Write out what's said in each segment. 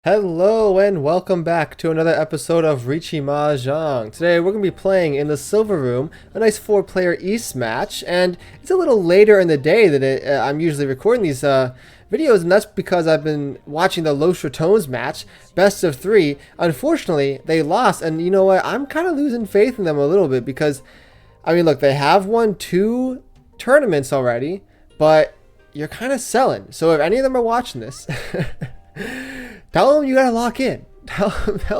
Hello and welcome back to another episode of Riichi Mahjong. Today we're going to be playing in the Silver Room, a nice 4-player East match, and it's a little later in the day than I'm usually recording these videos, and that's because I've been watching the Los Ratones match, best of 3. Unfortunately, they lost, and you know what, I'm kind of losing faith in them a little bit because, I mean, look, they have won 2 tournaments already, but you're kind of selling. So if any of them are watching this... Tell them you gotta lock in. Tell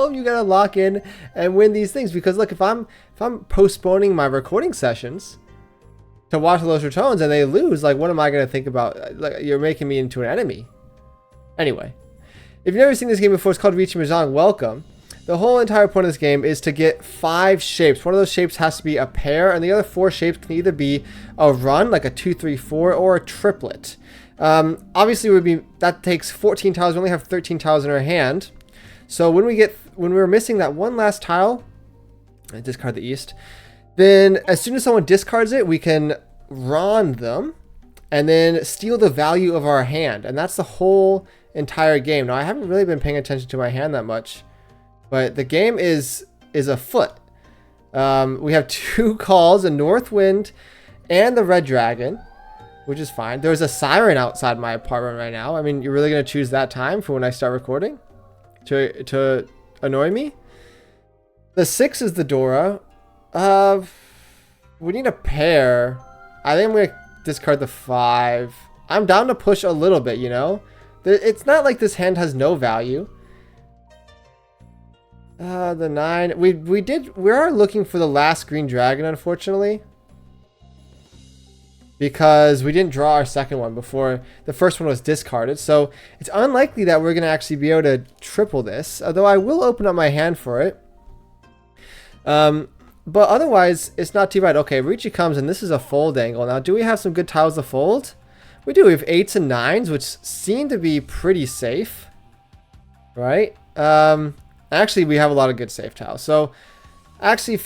them you gotta lock in and win these things. Because look, if I'm postponing my recording sessions to watch Los Ratones and they lose, like, what am I gonna think about? Like, you're making me into an enemy. Anyway, if you've never seen this game before, it's called Riichi Mahjong. Welcome. The whole entire point of this game is to get 5 shapes. One of those shapes has to be a pair, and the other 4 shapes can either be a run, like a 2, 3, 4, or a triplet. Obviously that takes 14 tiles. We only have 13 tiles in our hand. So when we're missing that one last tile, I discard the east. Then as soon as someone discards it, we can ron them and then steal the value of our hand. And that's the whole entire game. Now I haven't really been paying attention to my hand that much, but the game is afoot. We have 2 calls, a North Wind and the Red Dragon, which is fine. There's a siren outside my apartment right now. I mean, you're really going to choose that time for when I start recording to annoy me? The 6 is the Dora. We need a pair. I think I'm going to discard the 5. I'm down to push a little bit, you know? It's not like this hand has no value. The 9. We are looking for the last green dragon, unfortunately, because we didn't draw our second one before the first one was discarded. So it's unlikely that we're going to actually be able to triple this, although I will open up my hand for it. But otherwise, it's not too bad. Okay, Riichi comes, and this is a fold angle. Now, do we have some good tiles to fold? We do. We have 8s and 9s, which seem to be pretty safe, right? Actually, we have a lot of good safe tiles. So actually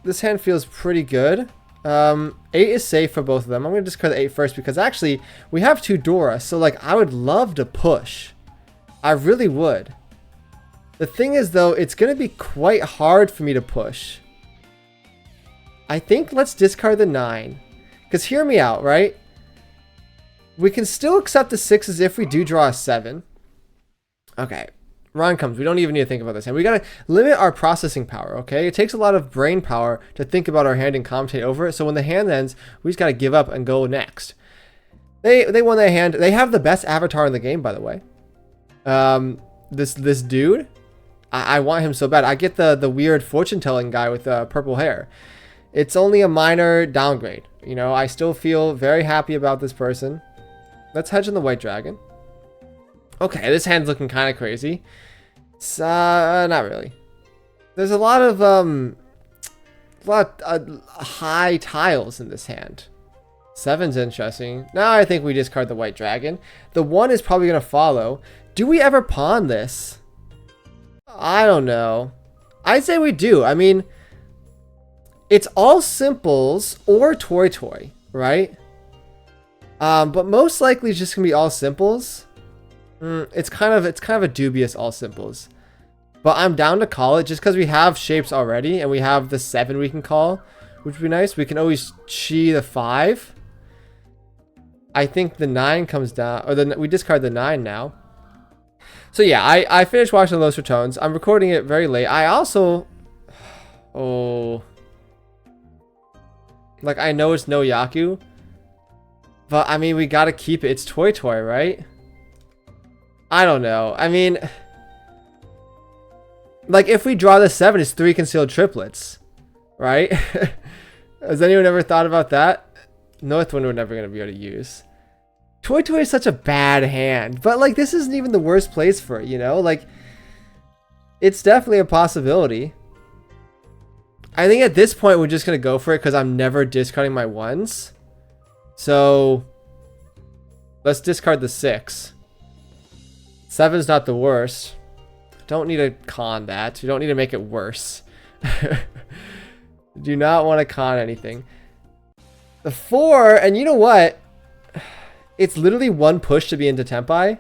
this hand feels pretty good. 8 is safe for both of them. I'm going to discard the 8 first because actually we have 2 Dora. So like I would love to push. I really would. The thing is though, it's going to be quite hard for me to push. I think let's discard the 9. Because hear me out, right? We can still accept the 6s if we do draw a 7. Okay. Ron comes. We don't even need to think about this hand. We gotta limit our processing power, okay? It takes a lot of brain power to think about our hand and commentate over it. So when the hand ends, we just gotta give up and go next. They won their hand. They have the best avatar in the game, by the way. This dude, I want him so bad. I get the weird fortune telling guy with purple hair. It's only a minor downgrade. You know, I still feel very happy about this person. Let's hedge on the white dragon. Okay, this hand's looking kind of crazy. It's, not really. There's a lot of high tiles in this hand. 7's interesting. Now I think we discard the white dragon. The 1 is probably going to follow. Do we ever pawn this? I don't know. I'd say we do. I mean, it's all simples or toy, right? But most likely it's just going to be all simples. It's kind of a dubious all simples, but I'm down to call it just because we have shapes already and we have the 7 we can call, which would be nice. We can always chi the 5. I think the 9 comes down, or we discard the 9 now. So yeah, I finished watching Los Ratones. I'm recording it very late. I also, like I know it's no Yaku, but I mean we gotta keep it. It's toy, right? I don't know. I mean, like if we draw the 7, it's 3 concealed triplets, right? Has anyone ever thought about that? North Wind we're never going to be able to use. Toy is such a bad hand, but like this isn't even the worst place for it, you know? Like it's definitely a possibility. I think at this point we're just going to go for it because I'm never discarding my 1s. So let's discard the 6. 7's not the worst. Don't need to con that. You don't need to make it worse. Do not want to con anything. The 4, and you know what? It's literally 1 push to be into Tempai.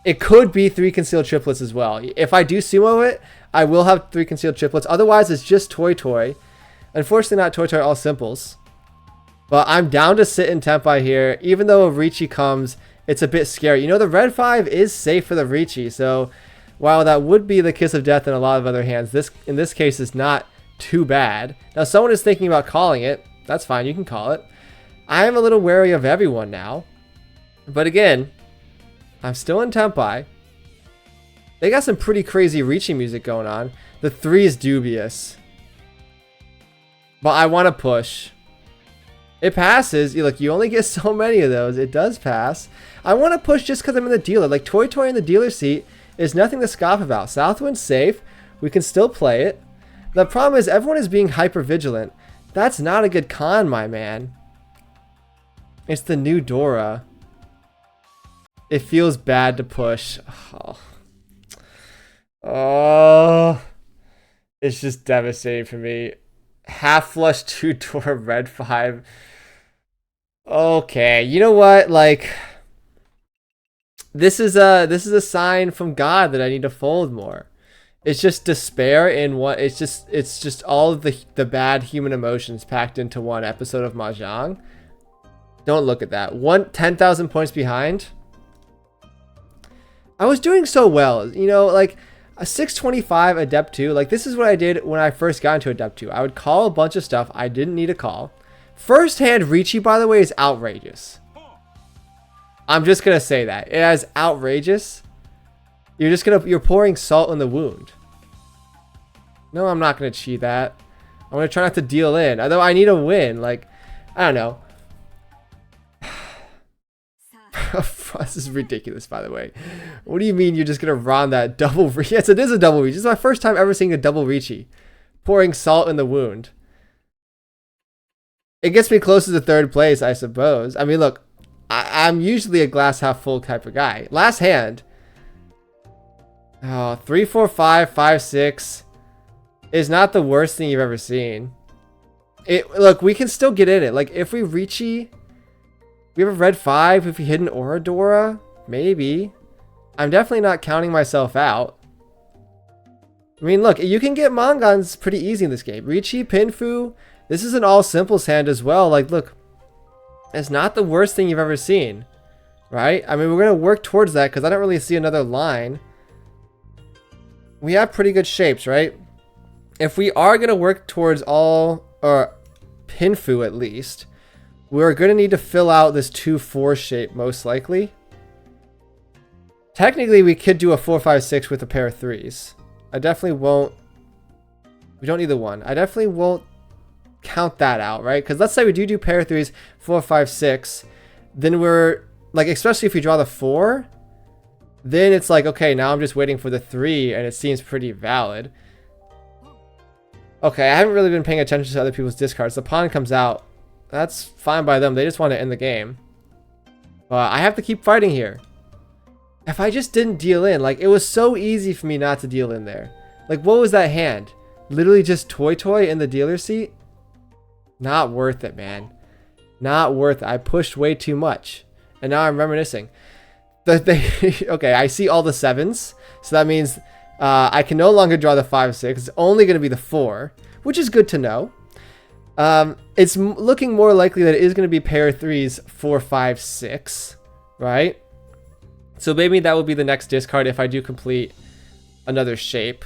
It could be 3 concealed triplets as well. If I do sumo it, I will have 3 concealed triplets. Otherwise, it's just Toy Toy. Unfortunately, not Toy Toy, all simples. But I'm down to sit in Tempai here. Even though a Riichi comes, it's a bit scary. You know, the red 5 is safe for the Riichi. So while that would be the kiss of death in a lot of other hands, this in this case is not too bad. Now, someone is thinking about calling it. That's fine. You can call it. I am a little wary of everyone now. But again, I'm still in Tempai. They got some pretty crazy Riichi music going on. The 3 is dubious. But I want to push. It passes. Look, you only get so many of those. It does pass. I want to push just because I'm in the dealer. Like, Toy Toy in the dealer seat is nothing to scoff about. Southwind's safe. We can still play it. The problem is everyone is being hyper vigilant. That's not a good con, my man. It's the new Dora. It feels bad to push. Oh. It's just devastating for me. Half flush 2 Dora red 5. Okay, you know what? Like, this is a sign from God that I need to fold more. It's just despair in what it's just all of the bad human emotions packed into one episode of Mahjong. Don't look at that. 10,000 points behind. I was doing so well, you know, like a 625 Adept 2. Like, this is what I did when I first got into Adept 2. I would call a bunch of stuff I didn't need to call. First hand Riichi, by the way, is outrageous. I'm just gonna say that. It is outrageous. You're pouring salt in the wound. No, I'm not gonna cheat that. I'm gonna try not to deal in. Although I need a win. Like, I don't know. This is ridiculous, by the way. What do you mean you're just gonna run that double reach? Yes, it is a double reach. This is my first time ever seeing a double Riichi. Pouring salt in the wound. It gets me closer to third place, I suppose. I mean, look, I'm usually a glass half full type of guy. Last hand. Oh, 3, 4, 5, 5, 6 is not the worst thing you've ever seen. Look, we can still get in it. Like, if we Riichi, we have a red 5. If we hit an Aura Dora, maybe. I'm definitely not counting myself out. I mean, look, you can get Mangans pretty easy in this game. Riichi, Pinfu. This is an all simples hand as well. Like, look, it's not the worst thing you've ever seen, right? I mean, we're going to work towards that because I don't really see another line. We have pretty good shapes, right? If we are going to work towards all, or Pinfu at least, we're going to need to fill out this 2-4 shape most likely. Technically, we could do a 4-5-6 with a pair of 3s. I definitely won't. We don't need the 1. I definitely won't count that out, right? Because let's say we do pair of 3s, 4, 5, 6. Then we're like, especially if we draw the 4, then it's like, okay, now I'm just waiting for the 3, and it seems pretty valid. Okay, I haven't really been paying attention to other people's discards. The pawn comes out. That's fine by them. They just want to end the game. But I have to keep fighting here. If I just didn't deal in, like, it was so easy for me not to deal in there. Like, what was that hand? Literally just Toy Toy in the dealer seat? Not worth it, man. Not worth it. I pushed way too much. And now I'm reminiscing. Okay, I see all the 7s. So that means I can no longer draw the 5-6. It's only going to be the 4, which is good to know. It's looking more likely that it is going to be pair of 3s, 4, 5, 6, right? So maybe that will be the next discard if I do complete another shape.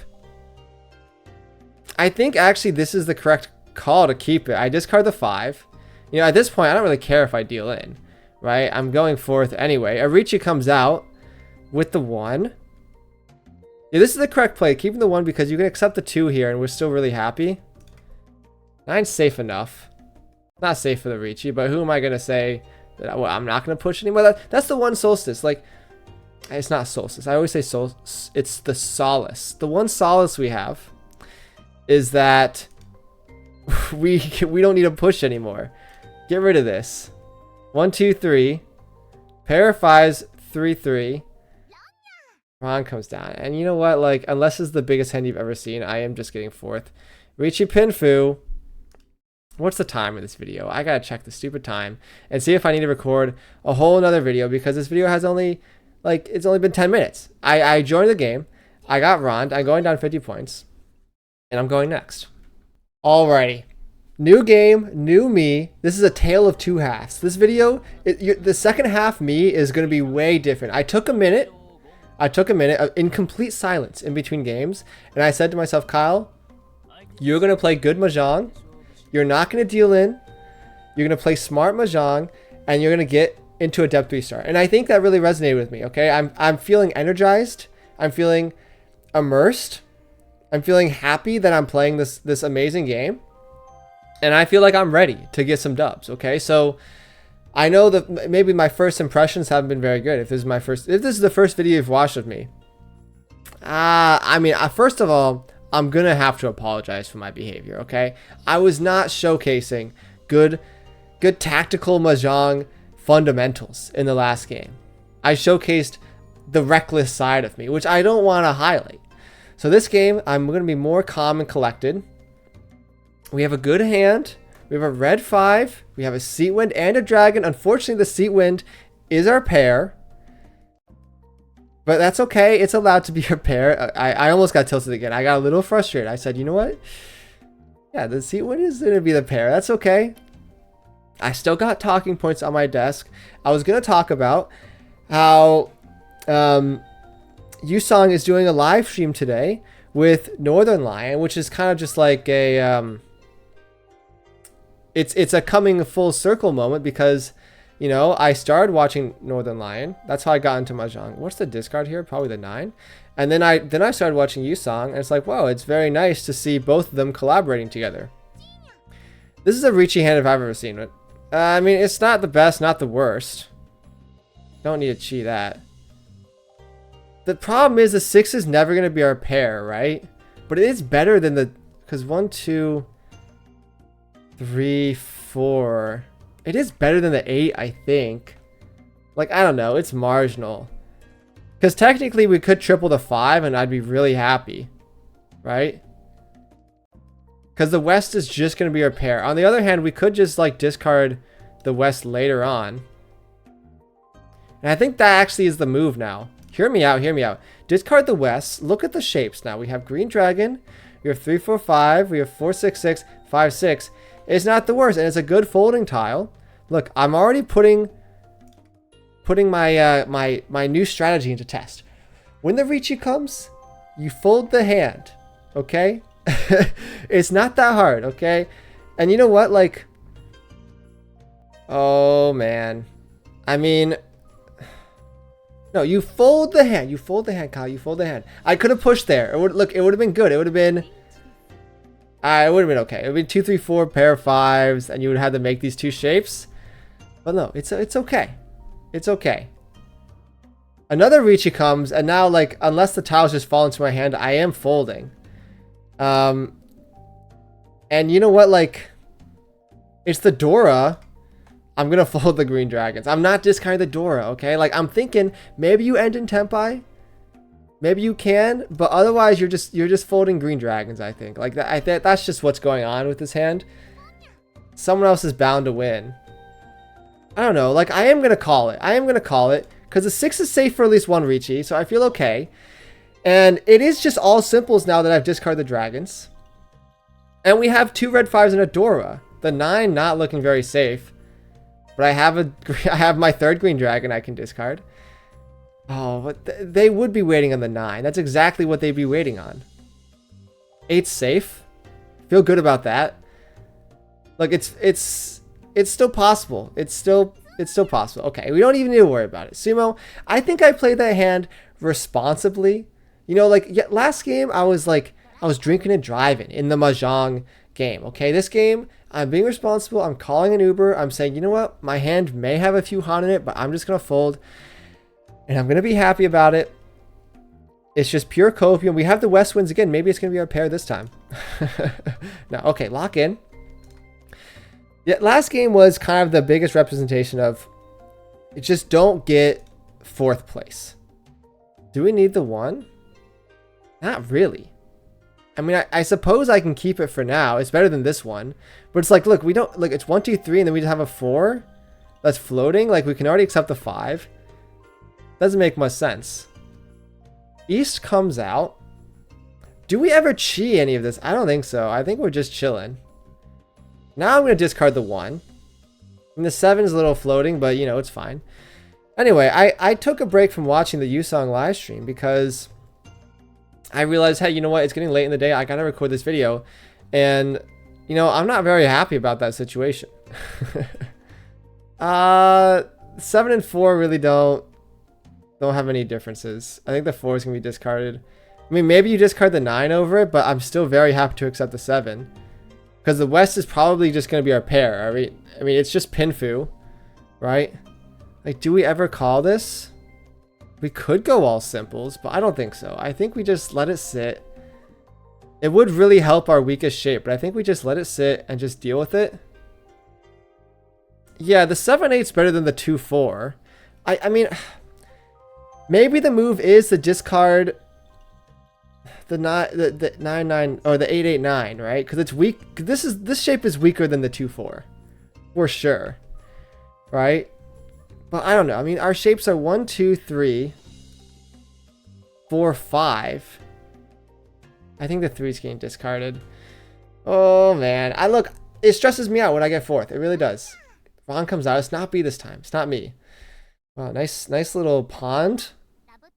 I think actually this is the correct call to keep it. I discard the 5. You know, at this point, I don't really care if I deal in, right? I'm going forth anyway. A Riichi comes out with the 1. Yeah, this is the correct play. Keeping the 1 because you can accept the 2 here and we're still really happy. 9's safe enough. Not safe for the Riichi, but who am I going to say that I'm not going to push anymore? That's the one solstice. Like, it's not solstice. I always say it's the solace. The one solace we have is that we don't need to push anymore. Get rid of this. 1, 2, 3. Pair of 5s, 3, 3. Ron comes down. And you know what? Like, unless it's the biggest hand you've ever seen, I am just getting fourth. Riichi Pinfu. What's the time of this video? I gotta check the stupid time and see if I need to record a whole another video because this video has only Like, it's only been 10 minutes. I joined the game. I got Rond. I'm going down 50 points. And I'm going next. Alrighty. New game, new me. This is a tale of two halves. This video, the second half me is going to be way different. I took a minute in complete silence in between games. And I said to myself, Kyle, you're going to play good Mahjong. You're not going to deal in. You're going to play smart Mahjong. And you're going to get into Adept 3-star. And I think that really resonated with me, okay? I'm feeling energized. I'm feeling immersed. I'm feeling happy that I'm playing this amazing game. And I feel like I'm ready to get some dubs, okay? So I know that maybe my first impressions haven't been very good. If this is the first video you've watched of me, I mean, first of all, I'm gonna have to apologize for my behavior, okay? I was not showcasing good tactical Mahjong fundamentals in the last game. I showcased the reckless side of me, which I don't want to highlight. So this game, I'm gonna be more calm and collected. We have a good hand. We have a red 5. We have a seat wind and a dragon. Unfortunately, the seat wind is our pair. But that's okay. It's allowed to be our pair. I almost got tilted again. I got a little frustrated. I said, you know what? Yeah, the seat wind is going to be the pair. That's okay. I still got talking points on my desk. I was going to talk about how Yusong is doing a live stream today with Northern Lion, which is kind of just like a... It's a coming full circle moment because, you know, I started watching Northern Lion. That's how I got into Mahjong. What's the discard here? Probably the 9. And then I started watching Yusong, and it's like, whoa, it's very nice to see both of them collaborating together. This is a Riichi hand if I've ever seen it. I mean, it's not the best, not the worst. Don't need to cheat that. The problem is the 6 is never going to be our pair, right? But it is better than the... Because 1, 2... 3, 4. It is better than the 8, I think. Like, I don't know. It's marginal. Because technically we could triple the 5 and I'd be really happy. Right? Because the West is just going to be our pair. On the other hand, we could just like discard the West later on. And I think that actually is the move now. Hear me out. Hear me out. Discard the West. Look at the shapes now. We have Green Dragon. We have 3, 4, 5. We have 4, 6, 6, 5, 6. It's not the worst, and it's a good folding tile. Look, I'm already putting my my new strategy into test. When the Riichi comes, you fold the hand, okay? It's not that hard, okay? And you know what? Like, oh man, I mean, no, you fold the hand. You fold the hand, Kyle. You fold the hand. I could have pushed there. It would have been good. It would have been. It would have been okay. It would be 2, 3, 4 pair of 5s, and you would have to make these two shapes. But no, it's okay. It's okay. Another Riichi comes, and now, like, unless the tiles just fall into my hand, I am folding. And you know what? Like, it's the Dora. I'm gonna fold the Green Dragons. I'm not discarding the Dora, okay? Like, I'm thinking maybe you end in Tempai. Maybe you can, but otherwise you're just folding Green Dragons, I think. Like that, that's just what's going on with this hand. Someone else is bound to win. I don't know. Like, I am going to call it. I am going to call it because the 6 is safe for at least one Riichi, so I feel okay. And it is just all simples now that I've discarded the Dragons. And we have 2 red 5s and a Dora. The 9 not looking very safe. But I have my 3rd Green Dragon I can discard. Oh, but they would be waiting on the 9. That's exactly what they'd be waiting on. 8's safe. Feel good about that. Like, it's still possible. It's still possible. Okay, we don't even need to worry about it. Sumo, I think I played that hand responsibly. You know, like, last game I was drinking and driving in the Mahjong game. Okay, this game I'm being responsible. I'm calling an Uber. I'm saying, you know what? My hand may have a few Han in it, but I'm just gonna fold. And I'm going to be happy about it. It's just pure copium. We have the West Winds again. Maybe it's going to be our pair this time. No, okay, lock in. Yeah, last game was kind of the biggest representation of just don't get 4th place. Do we need the 1? Not really. I mean, I suppose I can keep it for now. It's better than this one. But it's like, look, we don't... Like, it's 1, 2, 3, and then we just have a 4 that's floating. Like, we can already accept the 5. Doesn't make much sense. East comes out. Do we ever chi any of this? I don't think so. I think we're just chilling. Now I'm going to discard the 1. And the 7 is a little floating, but you know, it's fine. Anyway, I took a break from watching the Yusong live stream because I realized, hey, you know what? It's getting late in the day. I got to record this video. And, you know, I'm not very happy about that situation. 7 and 4 really don't have any differences. I think the 4 is going to be discarded. I mean, maybe you discard the 9 over it, but I'm still very happy to accept the 7. Because the West is probably just going to be our pair. I mean, it's just Pinfu, right? Like, do we ever call this? We could go all simples, but I don't think so. I think we just let it sit. It would really help our weakest shape, but I think we just let it sit and just deal with it. Yeah, the 7-8 is better than the 2-4. I mean, maybe the move is to discard the 9-9 or the 8-8-9, right? Because it's weak. This shape is weaker than the 2-4, for sure, right? But I don't know. I mean, our shapes are 1, 2, 3, 4, 5. I think the 3 is getting discarded. Oh man, it stresses me out when I get 4th. It really does. Ron comes out. It's not B this time. It's not me. Wow, nice little pond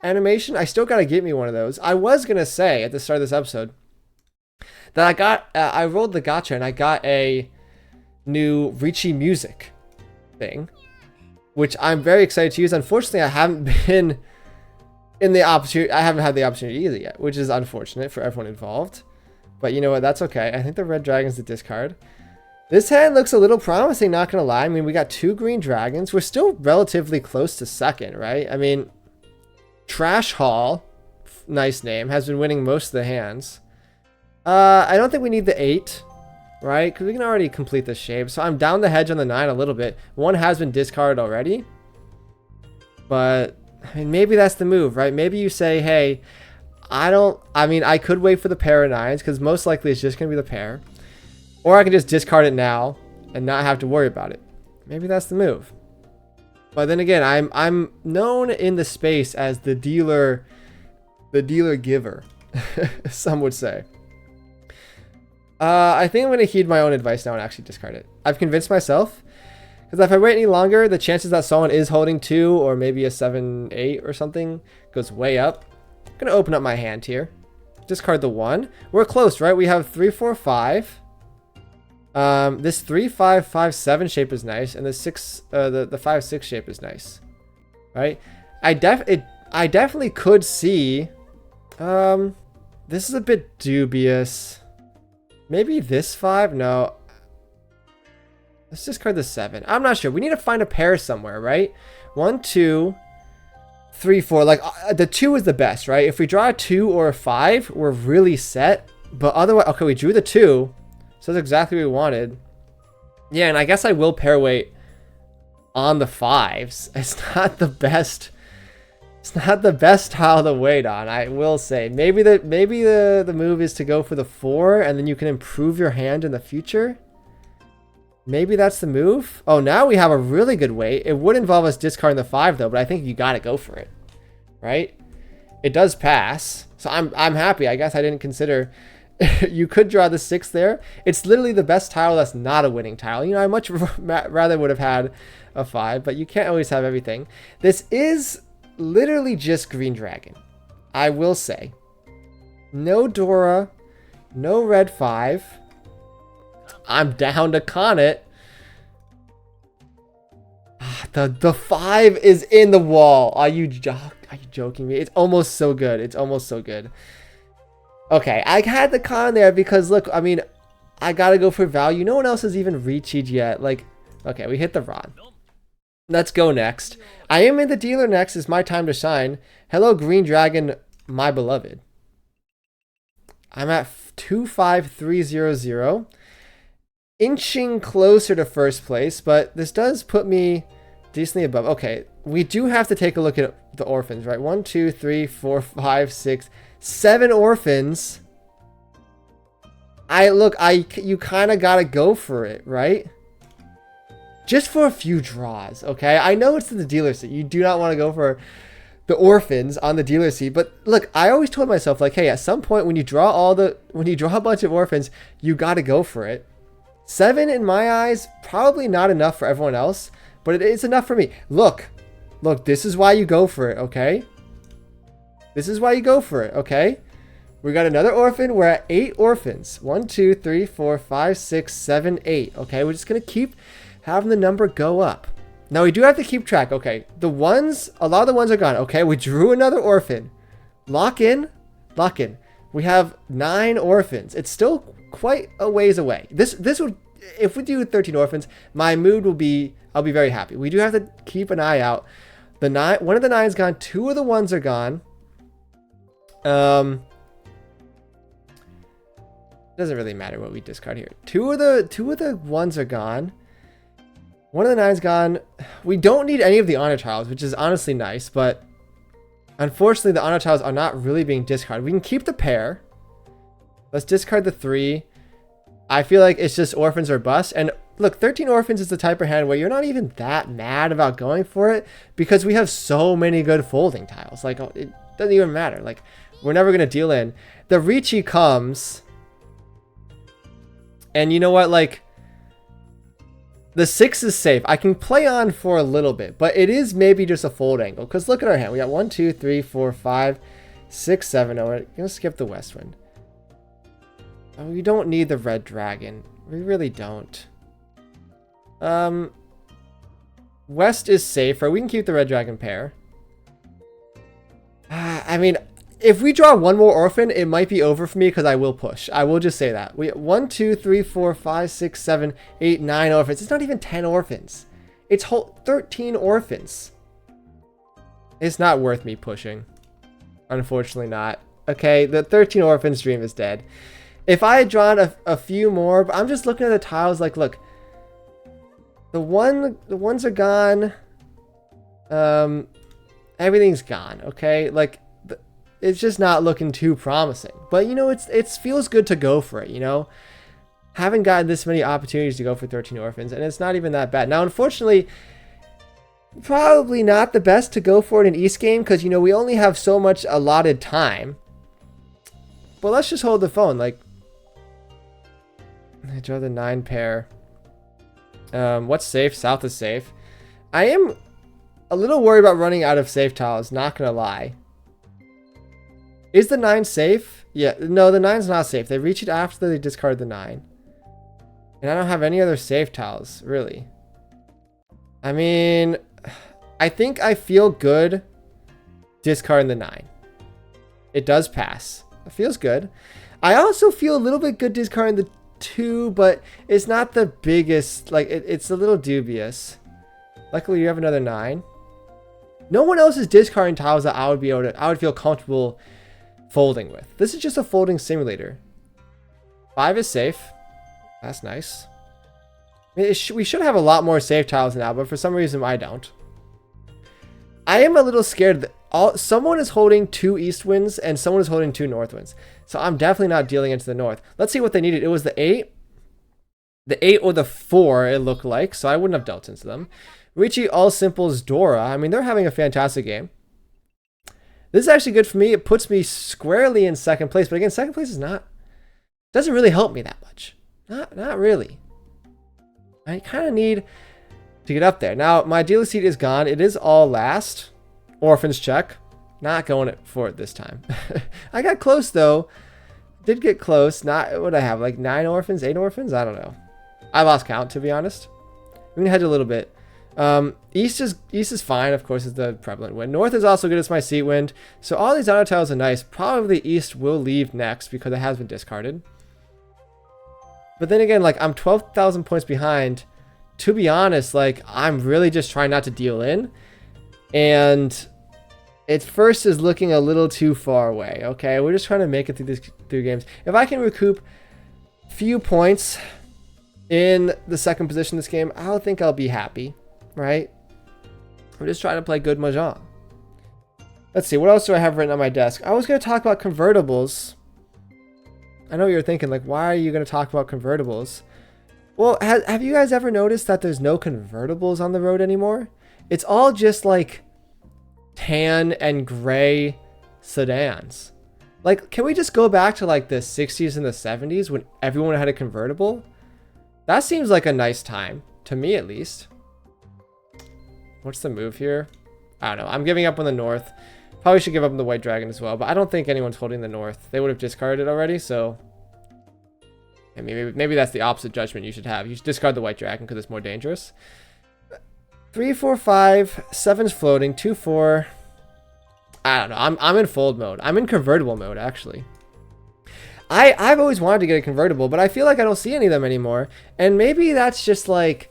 animation. I still gotta get me one of those. I was gonna say at the start of this episode that I rolled the gacha and I got a new Riichi music thing, which I'm very excited to use. Unfortunately, I haven't been in the opportunity. I haven't had the opportunity either yet, which is unfortunate for everyone involved. But you know what? That's okay. I think the red dragon's the discard. This hand looks a little promising, not gonna lie. I mean, we got 2 green dragons. We're still relatively close to second, right? I mean, Trash Hall, nice name, has been winning most of the hands. I don't think we need the 8, right? Because we can already complete the shape. So I'm down the hedge on the 9 a little bit. 1 has been discarded already. But, I mean, maybe that's the move, right? Maybe you say, hey, I mean, I could wait for the pair of 9s because most likely it's just going to be the pair. Or I can just discard it now and not have to worry about it. Maybe that's the move. But then again, I'm known in the space as the dealer giver, some would say. I think I'm going to heed my own advice now and actually discard it. I've convinced myself, because if I wait any longer, the chances that someone is holding 2 or maybe a 7-8 or something goes way up. I'm going to open up my hand here. Discard the 1. We're close, right? We have 3, 4, 5. This 3, 5, 5, 7 shape is nice, and the 6, the 5, 6 shape is nice, right? I definitely could see. This is a bit dubious. Maybe this 5. No. Let's discard the 7. I'm not sure. We need to find a pair somewhere, right? 1, 2, 3, 4. Like the 2 is the best, right? If we draw a 2 or a 5, we're really set. But otherwise, okay, we drew the 2. So that's exactly what we wanted. Yeah, and I guess I will pair weight on the 5s. It's not the best. It's not the best tile to wait on, I will say. Maybe the move is to go for the 4, and then you can improve your hand in the future. Maybe that's the move. Oh, now we have a really good weight. It would involve us discarding the 5 though, but I think you got to go for it, right? It does pass, so I'm happy. I guess I didn't consider. You could draw the 6 there. It's literally the best tile that's not a winning tile. You know, I much rather would have had a 5, but you can't always have everything. This is literally just green dragon, I will say. No Dora, no red 5. I'm down to con it. The 5 is in the wall. Are you joking me? It's almost so good. It's almost so good. Okay, I had the con there because, look, I mean, I gotta go for value. No one else has even reached yet. Like, okay, we hit the Ron. Let's go next. I am in the dealer next. It's my time to shine. Hello, Green Dragon, my beloved. I'm at 25300. Inching closer to first place, but this does put me decently above. Okay, we do have to take a look at the orphans, right? 1, 2, 3, 4, 5, 6, 7 orphans. You kind of gotta go for it, right? Just for a few draws, okay? I know it's the dealer set. You do not want to go for the orphans on the dealer seat. But look, I always told myself, like, hey, at some point when you draw a bunch of orphans, you got to go for it. 7 in my eyes, probably not enough for everyone else, but it is enough for me. Look, this is why you go for it, okay? This is why you go for it, okay? We got another orphan. We're at 8 orphans. 1, 2, 3, 4, 5, 6, 7, 8. Okay, we're just going to keep having the number go up. Now, we do have to keep track. Okay, a lot of the ones are gone. Okay, we drew another orphan. Lock in. We have 9 orphans. It's still quite a ways away. This would, if we do 13 orphans, my mood will be, I'll be very happy. We do have to keep an eye out. One of the 9's gone. 2 of the 1s are gone. Doesn't really matter what we discard here. Two of the 1s are gone. One of the 9's gone. We don't need any of the honor tiles, which is honestly nice, but unfortunately the honor tiles are not really being discarded. We can keep the pair. Let's discard the 3. I feel like it's just orphans or bust. And look, 13 orphans is the type of hand where you're not even that mad about going for it because we have so many good folding tiles. Like, it doesn't even matter. Like, we're never going to deal in. The Riichi comes. And you know what, like, the 6 is safe. I can play on for a little bit, but it is maybe just a fold angle. Because look at our hand. We got 1, 2, 3, 4, 5, 6, 7. Oh, we're going to skip the west wind. Oh, we don't need the red dragon. We really don't. West is safer. We can keep the red dragon pair. I mean, if we draw one more orphan, it might be over for me because I will push. I will just say that. We 1, 2, 3, 4, 5, 6, 7, 8, 9 orphans. It's not even 10 orphans. It's 13 orphans. It's not worth me pushing. Unfortunately not. Okay, the 13 orphans dream is dead. If I had drawn a few more, but I'm just looking at the tiles like, look. The 1s are gone. Everything's gone, okay? Like, it's just not looking too promising. But, you know, it feels good to go for it, you know? Haven't gotten this many opportunities to go for 13 orphans, and it's not even that bad. Now, unfortunately, probably not the best to go for it in East game, because, you know, we only have so much allotted time. But let's just hold the phone. Like, I draw the 9 pair. What's safe? South is safe. I am a little worried about running out of safe tiles, not gonna lie. Is the 9 safe? Yeah, no, the 9's not safe. They reach it after they discard the 9. And I don't have any other safe tiles, really. I mean, I think I feel good discarding the 9. It does pass. It feels good. I also feel a little bit good discarding the 2, but it's not the biggest. Like, it's a little dubious. Luckily, you have another 9. No one else is discarding tiles that I would feel comfortable folding with. This is just a folding simulator. 5 is safe. That's nice. I mean, we should have a lot more safe tiles now, but for some reason I don't. I am a little scared that someone is holding 2 east winds and someone is holding 2 north winds. So I'm definitely not dealing into the north. Let's see what they needed. It was the 8. The 8 or the 4, it looked like. So I wouldn't have dealt into them. Riichi All Simple's Dora. I mean, they're having a fantastic game. This is actually good for me. It puts me squarely in second place. But again, second place doesn't really help me that much. Not really. I kind of need to get up there. Now, my dealer seat is gone. It is all last. Orphans check. Not going for it this time. I got close, though. Did get close. Not what I have, like 9 orphans, 8 orphans? I don't know. I lost count, to be honest. I'm going to hedge a little bit. East is fine, of course, is the prevalent wind. North is also good as my seat wind. So all these honor tiles are nice. Probably East will leave next because it has been discarded. But then again, like, I'm 12,000 points behind. To be honest, like, I'm really just trying not to deal in. And it first is looking a little too far away, okay? We're just trying to make it through these 3 games. If I can recoup few points in the second position this game, I don't think I'll be happy, right? I'm just trying to play good Mahjong. Let's see, what else do I have written on my desk? I was going to talk about convertibles. I know you're thinking, like, why are you going to talk about convertibles? Well, have you guys ever noticed that there's no convertibles on the road anymore? It's all just, like, tan and gray sedans. Like, can we just go back to like the 60s and the 70s when everyone had a convertible? That seems like a nice time, to me at least. What's the move here? I don't know. I'm giving up on the North. Probably should give up on the White Dragon as well, but I don't think anyone's holding the North. They would have discarded it already, so... And maybe that's the opposite judgment you should have. You should discard the White Dragon because it's more dangerous. 3, 4, 5, 7's floating, 2, 4. I don't know. I'm in fold mode. I'm in convertible mode, actually. I've always wanted to get a convertible, but I feel like I don't see any of them anymore. And maybe that's just like,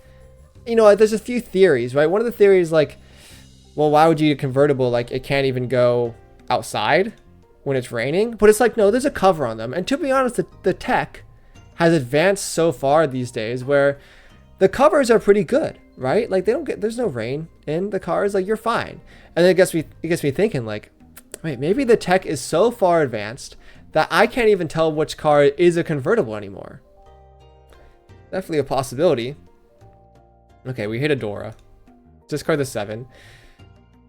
you know, there's a few theories, right? One of the theories, like, well, why would you get a convertible? Like, it can't even go outside when it's raining. But it's like, no, there's a cover on them. And to be honest, the tech has advanced so far these days where the covers are pretty good, right? Like, there's no rain in the cars. Like, you're fine. And then it gets me thinking, like, wait, maybe the tech is so far advanced that I can't even tell which car is a convertible anymore. Definitely a possibility. Okay, we hit a Dora. Discard the 7.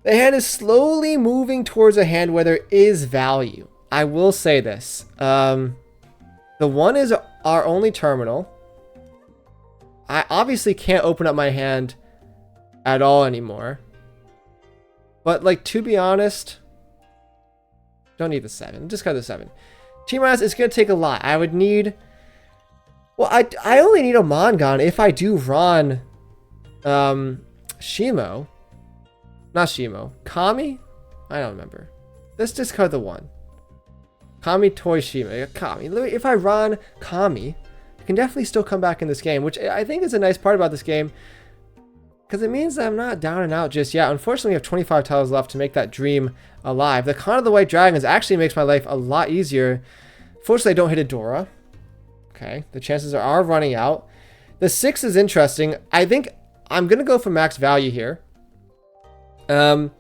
The hand is slowly moving towards a hand where there is value. I will say this. The 1 is our only terminal. I obviously can't open up my hand at all anymore. But, like, to be honest, don't need the 7. Discard the 7. T-minus is going to take a lot. I would need... Well, I only need a Mongon if I do Ron... Shimo. Not Shimo. Kami? I don't remember. Let's discard the 1. Kami, Toy, Shimo. Kami. If I run Kami, I can definitely still come back in this game, which I think is a nice part about this game. Because it means that I'm not down and out just yet. Unfortunately, we have 25 tiles left to make that dream alive. The Con of the White Dragons actually makes my life a lot easier. Fortunately, I don't hit a Dora. Okay, the chances are running out. The 6 is interesting. I think I'm going to go for max value here. I'm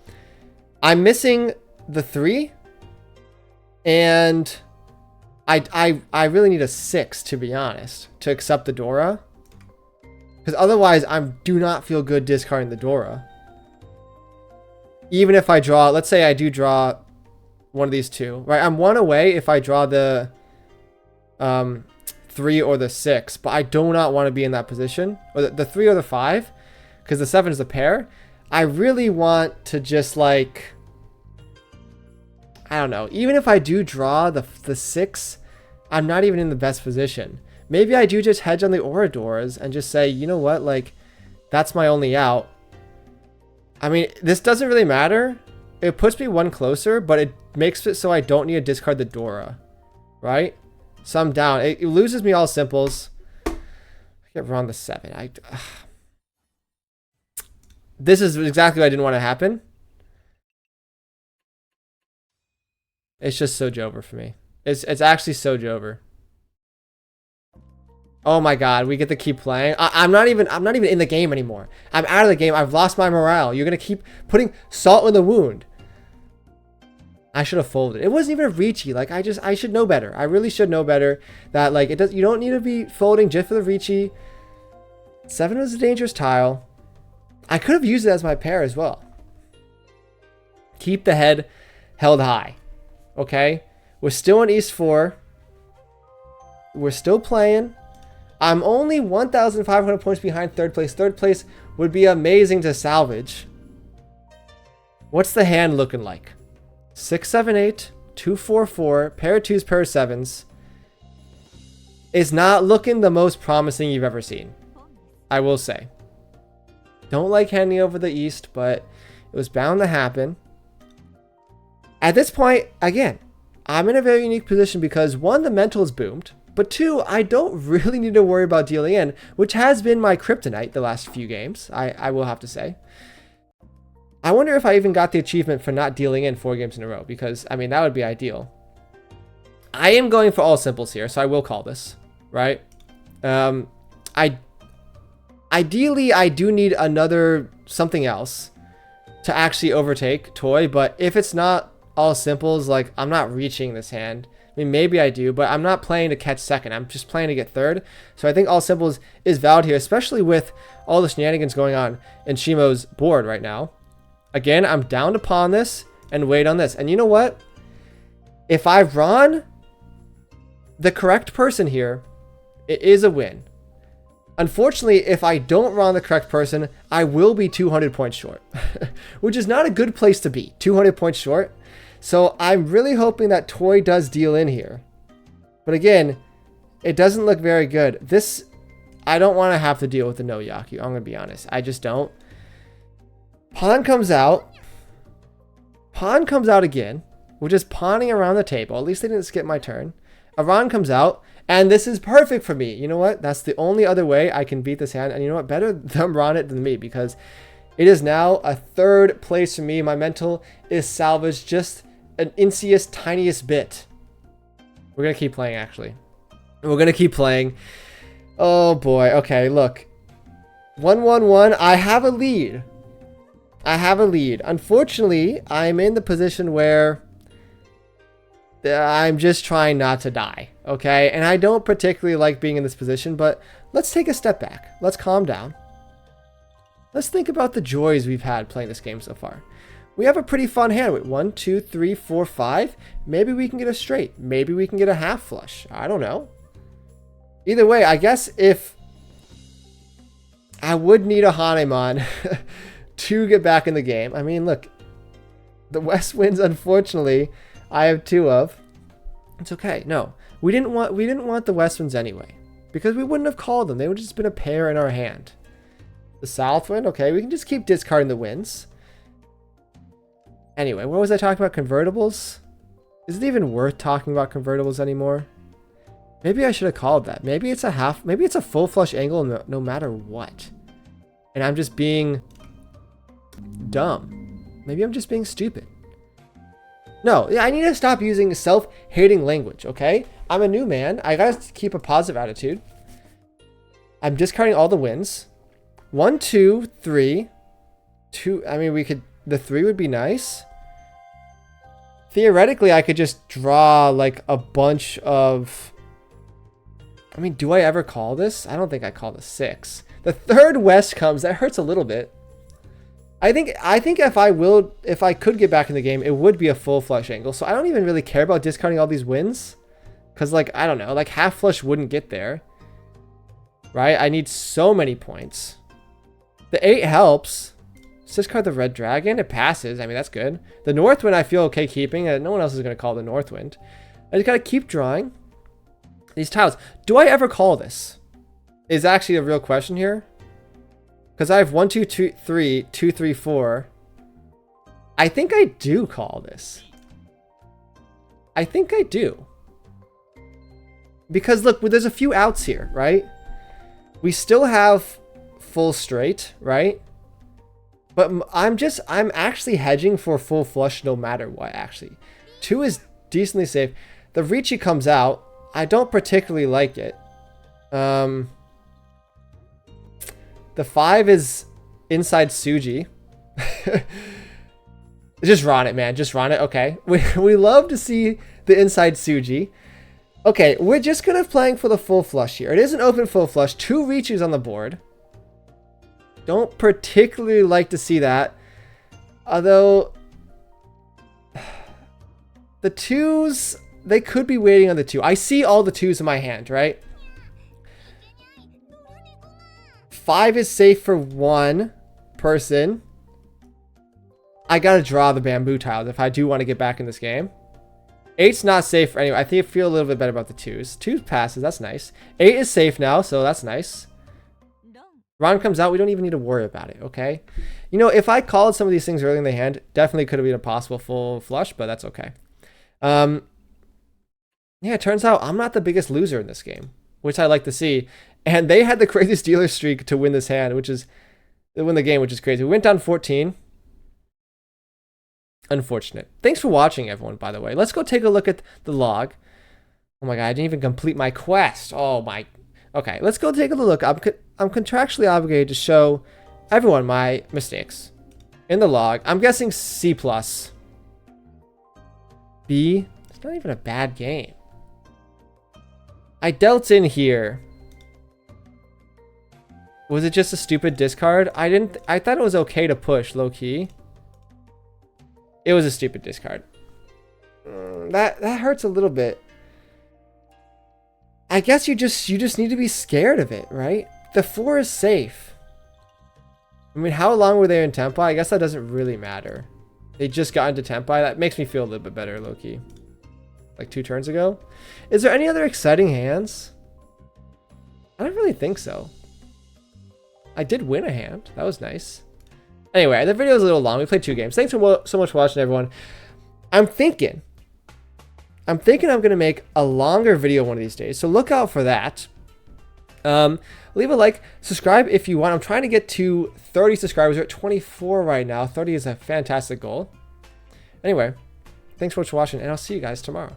missing the 3. And I really need a 6, to be honest, to accept the Dora. Because otherwise, I do not feel good discarding the Dora. Even if I draw, let's say I do draw one of these 2. Right, I'm 1 away if I draw the 3 or the 6. But I do not want to be in that position. Or the 3 or the 5. Because the 7 is the pair. I really want to just, like... I don't know. Even if I do draw the 6, I'm not even in the best position. Maybe I do just hedge on the Oradoras and just say, you know what, like, that's my only out. I mean, this doesn't really matter. It puts me 1 closer, but it makes it so I don't need to discard the Dora. Right? So I'm down. It loses me all simples. I get Ron the 7. This is exactly what I didn't want to happen. It's just so Jover for me. It's actually so Jover. Oh my god, we get to keep playing. I'm not even in the game anymore. I'm out of the game. I've lost my morale. You're gonna keep putting salt in the wound. I should have folded. It wasn't even a Riichi. Like, I should know better. I really should know better that, like, you don't need to be folding just for the Riichi. 7 was a dangerous tile. I could have used it as my pair as well. Keep the head held high. Okay? We're still in East 4. We're still playing. I'm only 1,500 points behind third place. Third place would be amazing to salvage. What's the hand looking like? 6, 7, 8, 2, 4, 4, pair of 2s, pair of 7s. It's not looking the most promising you've ever seen. I will say. Don't like handing over the East, but it was bound to happen. At this point, again, I'm in a very unique position because 1, the mental is boomed. But 2, I don't really need to worry about dealing in, which has been my kryptonite the last few games, I will have to say. I wonder if I even got the achievement for not dealing in 4 games in a row, because, I mean, that would be ideal. I am going for all simples here, so I will call this, right? Ideally, I do need another something else to actually overtake Toy, but if it's not all simples, like, I'm not reaching this hand. I mean, maybe I do, but I'm not playing to catch second. I'm just playing to get third. So I think all simples is valid here, especially with all the shenanigans going on in Shimo's board right now. Again, I'm down to pawn this and wait on this. And you know what? If I run the correct person here, it is a win. Unfortunately, if I don't run the correct person, I will be 200 points short, which is not a good place to be, 200 points short. So I'm really hoping that Toy does deal in here. But again, it doesn't look very good. This, I don't want to have to deal with the no Yaku. I'm going to be honest. I just don't. Pawn comes out. Pawn comes out again. We're just pawning around the table. At least they didn't skip my turn. Iran comes out. And this is perfect for me. You know what? That's the only other way I can beat this hand. And you know what? Better them run it than me, because it is now a third place for me. My mental is salvaged just an insiest, tiniest bit. We're going to keep playing, actually. We're going to keep playing. Oh, boy. Okay, look. 1-1-1. I have a lead. I have a lead. Unfortunately, I'm in the position where I'm just trying not to die, okay? And I don't particularly like being in this position, but let's take a step back. Let's calm down. Let's think about the joys we've had playing this game so far. We have a pretty fun hand. Wait, 1, 2, 3, 4, 5. Maybe we can get a straight. Maybe we can get a half flush. I don't know. Either way, I guess if I would need a Hanemon to get back in the game. I mean, look, the West wins, unfortunately, I have 2 of. It's okay. No, we didn't want the West winds anyway, because we wouldn't have called them. They would have just been a pair in our hand. The South wind, okay, we can just keep discarding the winds. Anyway, what was I talking about? Convertibles? Is it even worth talking about convertibles anymore? Maybe I should have called that. Maybe it's a half, maybe it's a full flush angle no matter what. And I'm just being dumb. Maybe I'm just being stupid. No, I need to stop using self-hating language, okay? I'm a new man. I gotta keep a positive attitude. I'm discarding all the wins. 1, 2, 3. 2, I mean, we could, the 3 would be nice. Theoretically, I could just draw like a bunch of, I mean, do I ever call this? I don't think I call the 6. The third West comes, that hurts a little bit. I think if I could get back in the game, it would be a full flush angle. So I don't even really care about discarding all these wins. Because, like, I don't know, like half flush wouldn't get there. Right? I need so many points. The 8 helps. Let's discard the red dragon. It passes. I mean, that's good. The north wind I feel okay keeping. No one else is going to call the north wind. I just got to keep drawing these tiles. Do I ever call this? Is actually a real question here. Because I have 1, 2, 2, 3, 2, 3, 4. I think I do call this. I think I do. Because look, there's a few outs here, right? We still have full straight, right? But I'm actually hedging for full flush no matter what, actually. 2 is decently safe. The Riichi comes out. I don't particularly like it. The 5 is inside Suji. Just run it, man. Just run it. Okay. We love to see the inside Suji. Okay, we're just kind of playing for the full flush here. It is an open full flush. 2 Riichis on the board. Don't particularly like to see that. Although, the 2s, they could be waiting on the 2. I see all the 2s in my hand, right? 5 is safe for 1 person. I gotta draw the bamboo tiles if I do want to get back in this game. 8's not safe for anyone. I think I feel a little bit better about the 2s. 2 passes, that's nice. 8 is safe now, so that's nice. Ron comes out, we don't even need to worry about it, okay? You know, if I called some of these things early in the hand, definitely could have been a possible full flush, but that's okay. Yeah, it turns out I'm not the biggest loser in this game, which I like to see. And they had the craziest dealer streak to win this hand, which is win the game, which is crazy. We went down 14. Unfortunate. Thanks for watching, everyone, by the way. Let's go take a look at the log. Oh my god, I didn't even complete my quest. Oh my. Okay, let's go take a look. I'm contractually obligated to show everyone my mistakes in the log. I'm guessing C+. B. It's not even a bad game. I dealt in here. Was it just a stupid discard? I thought it was okay to push low key. It was a stupid discard. That hurts a little bit. I guess you just need to be scared of it, right? The 4 is safe. I mean, how long were they in Tempai? I guess that doesn't really matter. They just got into Tempai. That makes me feel a little bit better, low-key. Like 2 turns ago. Is there any other exciting hands? I don't really think so. I did win a hand. That was nice. Anyway, the video is a little long. We played 2 games. Thanks so much for watching, everyone. I'm thinking I'm going to make a longer video one of these days. So look out for that. Leave a like, subscribe if you want. I'm trying to get to 30 subscribers. We're at 24 right now. 30 is a fantastic goal. Anyway, thanks so much for watching, and I'll see you guys tomorrow.